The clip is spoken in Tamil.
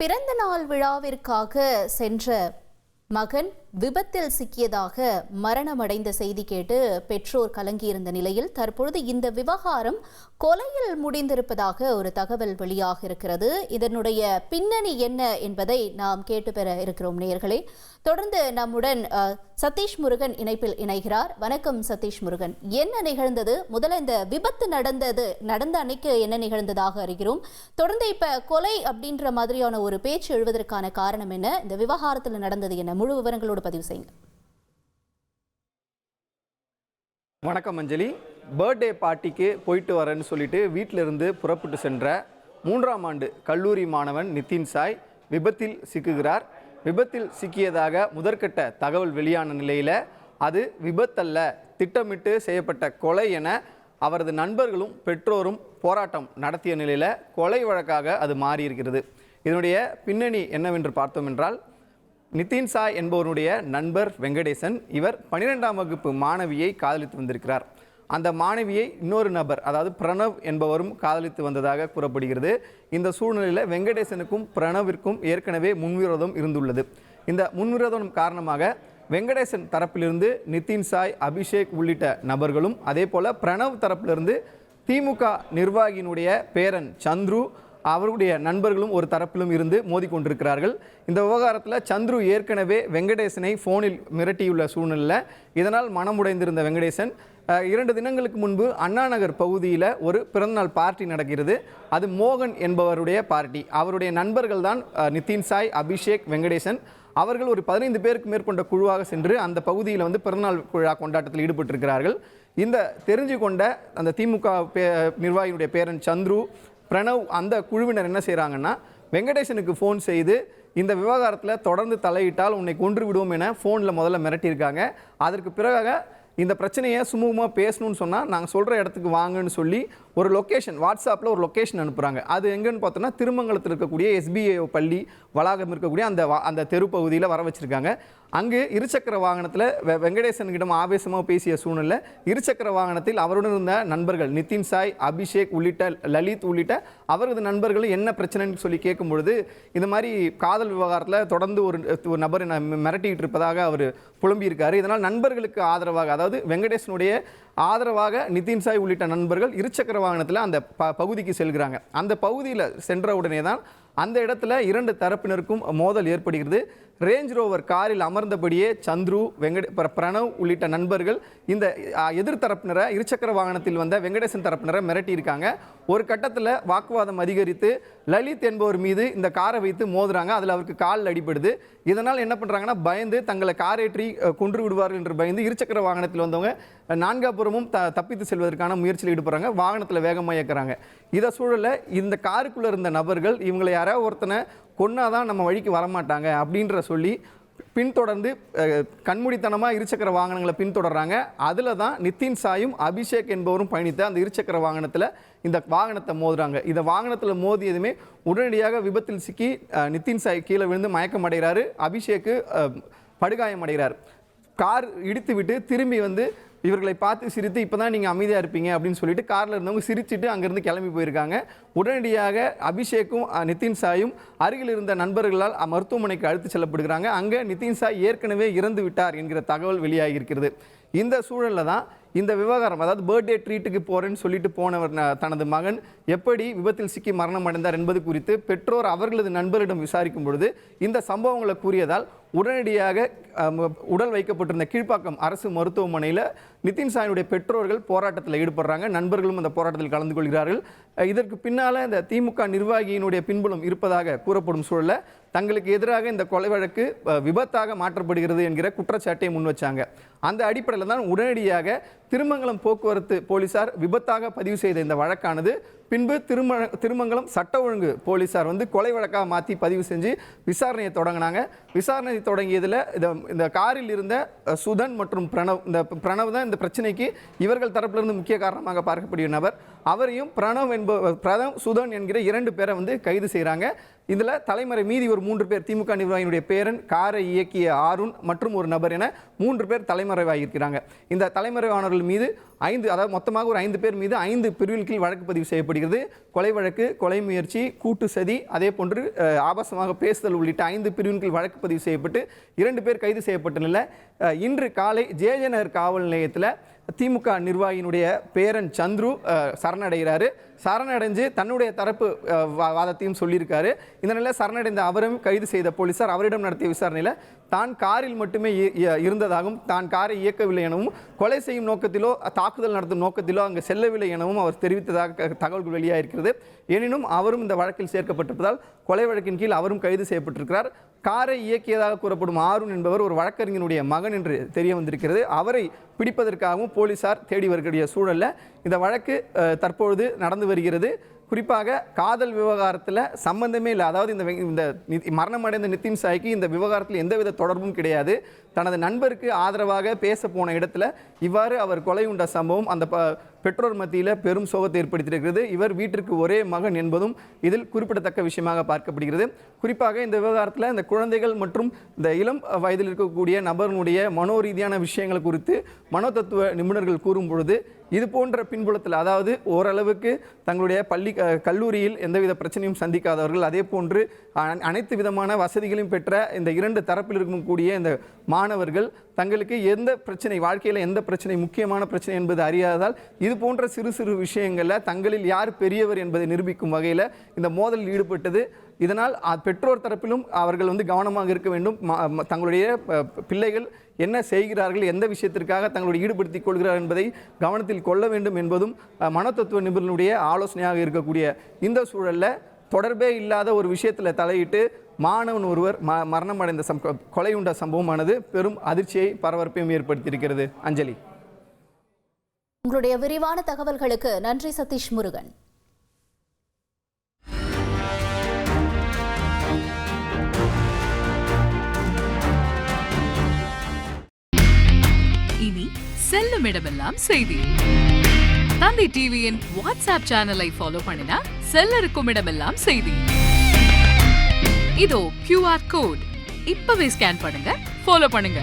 பிறந்த நாள் விழாவிற்காக சென்ற மகன் விபத்தில் சிக்கியதாக மரணமடைந்த செய்தி கேட்டு பெற்றோர் கலங்கியிருந்த நிலையில் தற்பொழுது இந்த விவகாரம் கொலையில் முடிந்திருப்பதாக ஒரு தகவல் வெளியாக இருக்கிறது. இதனுடைய பின்னணி என்ன என்பதை நாம் கேட்டு பெற இருக்கிறோம் நேயர்களே. தொடர்ந்து நம்முடன் சதீஷ் முருகன் இணைப்பில் இணைகிறார். வணக்கம் சதீஷ் முருகன், என்ன நிகழ்ந்தது? முதல்ல இந்த விபத்து நடந்த அன்னைக்கு என்ன நிகழ்ந்ததாக அறிகிறோம். தொடர்ந்து இப்ப கொலை அப்படின்ற மாதிரியான ஒரு பேச்சு எழுவதற்கான காரணம் என்ன? இந்த விவகாரத்தில் நடந்தது என்ன? முழு விவரங்களோடு பதிவு செய்யுங்க. வணக்கம் அஞ்சலி. பர்த்டே பார்ட்டிக்கு போயிட்டு வரேன்னு சொல்லிட்டு வீட்டிலிருந்து புறப்பட்டு சென்ற 3ஆம் ஆண்டு கல்லூரி மாணவன் நிதின் சாய் விபத்தில் சிக்குகிறார். விபத்தில் சிக்கியதாக முதற்கட்ட தகவல் வெளியான நிலையில் அது விபத்தல்ல, திட்டமிட்டு செய்யப்பட்ட கொலை என அவரது நண்பர்களும் பெற்றோரும் போராட்டம் நடத்திய நிலையில் கொலை வழக்காக அது மாறியிருக்கிறது. இதனுடைய பின்னணி என்னவென்று பார்த்தோம் என்றால், நிதின் சாய் என்பவருடைய நண்பர் வெங்கடேசன், இவர் 12ஆம் வகுப்பு மாணவியை காதலித்து வந்திருக்கிறார். அந்த மாணவியை இன்னொரு நபர், அதாவது பிரணவ் என்பவரும் காதலித்து வந்ததாக கூறப்படுகிறது. இந்த சூழ்நிலையில் வெங்கடேசனுக்கும் பிரணவிற்கும் ஏற்கனவே முன்விரோதம் இருந்துள்ளது. இந்த முன்விரோதம் காரணமாக வெங்கடேசன் தரப்பிலிருந்து நிதின் சாய், அபிஷேக் உள்ளிட்ட நபர்களும், அதே போல் பிரணவ் தரப்பிலிருந்து திமுக நிர்வாகியினுடைய பேரன் சந்துரு, அவருடைய நண்பர்களும் ஒரு தரப்பிலும் இருந்து மோதி கொண்டிருக்கிறார்கள். இந்த விவகாரத்தில் சந்துரு ஏற்கனவே வெங்கடேசனை ஃபோனில் மிரட்டியுள்ள சூழ்நிலை. இதனால் மனமுடைந்திருந்த வெங்கடேசன் 2 தினங்களுக்கு முன்பு அண்ணா நகர் பகுதியில் ஒரு பிறந்தநாள் பார்ட்டி நடக்கிறது. அது மோகன் என்பவருடைய பார்ட்டி. அவருடைய நண்பர்கள் தான் நிதின் சாய், அபிஷேக், வெங்கடேசன். அவர்கள் ஒரு 15 பேருக்கு மேற்கொண்ட குழுவாக சென்று அந்த பகுதியில் பிறந்தநாள் விழா கொண்டாட்டத்தில் ஈடுபட்டிருக்கிறார்கள். இந்த தெரிஞ்சு கொண்ட அந்த திமுக நிர்வாகியினுடைய பேரன் சந்துரு, பிரணவ், அந்த குழுவினர் என்ன செய்கிறாங்கன்னா, வெங்கடேசனுக்கு ஃபோன் செய்து இந்த விவகாரத்தில் தொடர்ந்து தலையிட்டால் உன்னை கொன்று விடுவோம் என ஃபோனில் முதல்ல மிரட்டியிருக்காங்க. அதற்கு பிறகு இந்த பிரச்சனையை சுமூகமாக பேசணும்னு சொன்னால் நாங்கள் சொல்கிற இடத்துக்கு வாங்கன்னு சொல்லி ஒரு லொக்கேஷன், வாட்ஸ்அப்பில் ஒரு லொக்கேஷன் அனுப்புகிறாங்க. அது எங்கன்னு பார்த்தோன்னா, திருமங்கலத்தில் இருக்கக்கூடிய SBI பள்ளி வளாகம் இருக்கக்கூடிய அந்த தெரு பகுதியில் வர வச்சுருக்காங்க. அங்கு இருசக்கர வாகனத்தில் வெங்கடேசன்கிடம் ஆவேசமாக பேசிய சூழ்நிலை. இருசக்கர வாகனத்தில் அவருடன் இருந்த நண்பர்கள் நிதின் சாய், அபிஷேக் உள்ளிட்ட லலித் உள்ளிட்ட அவரது நண்பர்கள் என்ன பிரச்சனைன்னு சொல்லி கேட்கும் பொழுது, இந்த மாதிரி காதல் விவகாரத்தில் தொடர்ந்து ஒரு நபர் மிரட்டிக்கிட்டு இருப்பதாக அவர் புலம்பியிருக்காரு. இதனால் நண்பர்களுக்கு ஆதரவாக, அதாவது வெங்கடேசனுடைய ஆதரவாக நிதின் சாய் உள்ளிட்ட நண்பர்கள் இருசக்கர வாகனத்தில் அந்த பகுதிக்கு செல்கிறாங்க. அந்த பகுதியில் சென்ற உடனே தான் அந்த இடத்துல 2 தரப்பினருக்கும் மோதல் ஏற்படுகிறது. ரேஞ்ச் ரோவர் காரில் அமர்ந்தபடியே சந்துரு, பிரணவ் உள்ளிட்ட நண்பர்கள் இந்த எதிர்த்தரப்பினரை, இருசக்கர வாகனத்தில் வந்த வெங்கடேசன் தரப்பினரை மிரட்டியிருக்காங்க. ஒரு கட்டத்தில் வாக்குவாதம் அதிகரித்து லலித் என்பவர் மீது இந்த காரை வைத்து மோதுறாங்க. அதில் அவருக்கு காலில் அடிபடுது. இதனால் என்ன பண்ணுறாங்கன்னா, பயந்து தங்களை காரேற்றி கொன்று விடுவார்கள் என்று பயந்து இருசக்கர வாகனத்தில் வந்தவங்க 4புறமும் தப்பித்து செல்வதற்கான முயற்சியில் ஈடுபடுறாங்க. வாகனத்தில் வேகமாக இயக்குறாங்க. இதை சூழல இந்த காருக்குள்ளே இருந்த நபர்கள் இவங்களை யாராவது ஒருத்தனை கொன்னாதான் நம்ம வழிக்கு வரமாட்டாங்க அப்படின்ற சொல்லி பின்தொடர்ந்து கண்மூடித்தனமாக இருசக்கர வாகனங்களை பின்தொடர்றாங்க. அதில் தான் நிதின் சாயும் அபிஷேக் என்பவரும் பயணித்த அந்த இருசக்கர வாகனத்தில் இந்த வாகனத்தை மோதுறாங்க. இந்த வாகனத்தில் மோதியதுமே உடனடியாக விபத்தில் சிக்கி நிதின் சாய் கீழே விழுந்து மயக்கம் அடைகிறாரு. அபிஷேக்கு படுகாயம் அடைகிறார். கார் இடித்து விட்டு திரும்பி இவர்களை பார்த்து சிரித்து, இப்போ தான் நீங்கள் அமைதியாக இருப்பீங்க அப்படின்னு சொல்லிட்டு காரில் இருந்தவங்க சிரிச்சுட்டு அங்கேருந்து கிளம்பி போயிருக்காங்க. உடனடியாக அபிஷேக்கும் நிதின் சாயும் அருகில் இருந்த நண்பர்களால் மருத்துவமனைக்கு அழைத்து செல்லப்படுகிறாங்க. அங்கே நிதின் சாய் ஏற்கனவே இறந்து விட்டார் என்கிற தகவல் வெளியாகி இருக்கிறது. இந்த சூழலில் தான் இந்த விவகாரம், அதாவது பர்த்டே ட்ரீட்டுக்கு போகிறேன்னு சொல்லிட்டு போனவர் தனது மகன் எப்படி விபத்தில் சிக்கி மரணம் அடைந்தார் என்பது குறித்து பெற்றோர் அவர்களது நண்பரிடம் விசாரிக்கும் பொழுது இந்த சம்பவங்களை கூறியதால் உடனடியாக உடல் வைக்கப்பட்டிருந்த கீழ்ப்பாக்கம் அரசு மருத்துவமனையில் நிதின் சாயினுடைய பெற்றோர்கள் போராட்டத்தில் ஈடுபடுறாங்க. நண்பர்களும் அந்த போராட்டத்தில் கலந்து கொள்கிறார்கள். இதற்கு பின்னால் இந்த திமுக நிர்வாகியினுடைய பின்புலம் இருப்பதாக கூறப்படும் சூழலில் தங்களுக்கு எதிராக இந்த கொலை வழக்கு விபத்தாக மாற்றப்படுகிறது என்கிற குற்றச்சாட்டை முன் வச்சாங்க. அந்த அடிப்படையில் தான் உடனடியாக திருமங்கலம் போக்குவரத்து போலீசார் விபத்தாக பதிவு செய்த இந்த வழக்கானது பின்பு திருமங்கலம் சட்ட ஒழுங்கு போலீசார் கொலை வழக்காக மாற்றி பதிவு செஞ்சு விசாரணையை தொடங்கினாங்க. விசாரணை தொடங்கியதில் இந்த காரில் இருந்த சுதன் மற்றும் பிரணவ் தான் இந்த பிரச்சனைக்கு இவர்கள் தரப்பிலிருந்து முக்கிய காரணமாக பார்க்கக்கூடிய நபர். அவரையும் பிரணவ் சுதன் என்கிற 2 பேரை கைது செய்கிறாங்க. இதில் தலைமறை மீதி ஒரு 3 பேர், திமுக நிர்வாகியினுடைய பேரன், காரை இயக்கிய ஆருண் மற்றும் ஒரு நபர் என 3 பேர் தலைமறைவாகியிருக்கிறாங்க. இந்த தலைமறைவானவர்கள் மீது 5, அதாவது மொத்தமாக ஒரு 5 பேர் மீது 5 பிரிவில் கீழ் வழக்கு பதிவு செய்யப்படுகிறது. கொலை வழக்கு, கொலை முயற்சி, கூட்டு சதி, அதே போன்று ஆபாசமாக பேசுதல் உள்ளிட்ட 5 பிரிவின் கீழ் வழக்கு பதிவு செய்யப்பட்டு 2 பேர் கைது செய்யப்பட்ட நிலையில் இன்று காலை ஜே.ஜே. நகர் காவல் நிலையத்தில் திமுக நிர்வாகியினுடைய பேரன் சந்துரு சரணடைகிறாரு. சரணடைஞ்சு தன்னுடைய தரப்பு வாதத்தையும் சொல்லியிருக்காரு. இந்த நிலையில் சரணடைந்த அவரும் கைது செய்த போலீசார் அவரிடம் நடத்திய விசாரணையில் தான் காரில் மட்டுமே இருந்ததாகவும், தான் காரை இயக்கவில்லை எனவும், கொலை செய்யும் நோக்கத்திலோ தாக்குதல் நடத்தும் நோக்கத்திலோ அங்கு செல்லவில்லை எனவும் அவர் தெரிவித்ததாக தகவல்கள் வெளியாகிருக்கிறது. எனினும் அவரும் இந்த வழக்கில் சேர்க்கப்பட்டிருப்பதால் கொலை வழக்கின் கீழ் அவரும் கைது செய்யப்பட்டிருக்கிறார். காரை இயக்கியதாக கூறப்படும் ஆருண் என்பவர் ஒரு வழக்கறிஞனுடைய மகன் என்று தெரிய வந்திருக்கிறது. அவரை பிடிப்பதற்காகவும் போலீசார் தேடி வரக்கூடிய சூழலில் இந்த வழக்கு தற்பொழுது நடந்து வருகிறது. குறிப்பாக காதல் விவகாரத்தில் சம்பந்தமே இல்லை. அதாவது இந்த மரணமடைந்த நிதின் சாய்க்கு இந்த விவகாரத்தில் எந்தவித தொடர்பும் கிடையாது. தனது நண்பருக்கு ஆதரவாக பேச போன இடத்துல இவ்வாறு அவர் கொலை உண்ட சம்பவம் அந்த பெற்றோர் மத்தியில் பெரும் சோகத்தை ஏற்படுத்தியிருக்கிறது. இவர் வீட்டிற்கு ஒரே மகன் என்பதும் இதில் குறிப்பிடத்தக்க விஷயமாக பார்க்கப்படுகிறது. குறிப்பாக இந்த விவகாரத்தில் இந்த குழந்தைகள் மற்றும் இந்த இளம் வயதில் இருக்கக்கூடிய நபர்களுடைய மனோரீதியான விஷயங்கள் குறித்து மனோதத்துவ நிபுணர்கள் கூறும் பொழுது இது போன்ற பின்புலத்தில், அதாவது ஓரளவுக்கு தங்களுடைய கல்லூரியில் எந்தவித பிரச்சனையும் சந்திக்காதவர்கள், அதே போன்று அனைத்து விதமான வசதிகளையும் பெற்ற இந்த 2 தரப்பில் இருக்கக்கூடிய இந்த மாணவர்கள் தங்களுக்கு எந்த பிரச்சனை, வாழ்க்கையில் எந்த பிரச்சனை முக்கியமான பிரச்சனை என்பது அறியாததால் இது போன்ற சிறு சிறு விஷயங்களில் தங்களில் யார் பெரியவர் என்பதை நிரூபிக்கும் வகையில் இந்த மோதலில் ஈடுபட்டது. இதனால் பெற்றோர் தரப்பிலும் அவர்கள் கவனமாக இருக்க வேண்டும். தங்களுடைய பிள்ளைகள் என்ன செய்கிறார்கள், எந்த விஷயத்திற்காக தங்களுடைய ஈடுபடுத்திக் கொள்கிறார் என்பதை கவனத்தில் கொள்ள வேண்டும் என்பதும் மனோதத்துவ நிபுணனுடைய ஆலோசனையாக இருக்கக்கூடிய இந்த சூழலில் தொடர்பே இல்லாத ஒரு விஷயத்தில் தலையிட்டு மாணவன் ஒருவர் மரணமடைந்த கொலை உண்ட சம்பவமானது பெரும் அதிர்ச்சியை, பரபரப்பையும் ஏற்படுத்தியிருக்கிறது. அஞ்சலி, உங்களுடைய விரிவான தகவல்களுக்கு நன்றி சதீஷ் முருகன். இனி செல்லும் இடமெல்லாம் செய்தி. தந்தை டிவியின் வாட்ஸ்அப் சேனலை ஃபாலோ பண்ணினா செல்ல இருக்கும் இடமெல்லாம் செய்தி. இதோ QR கோட், இப்பவே ஸ்கேன் பண்ணுங்க, ஃபாலோ பண்ணுங்க.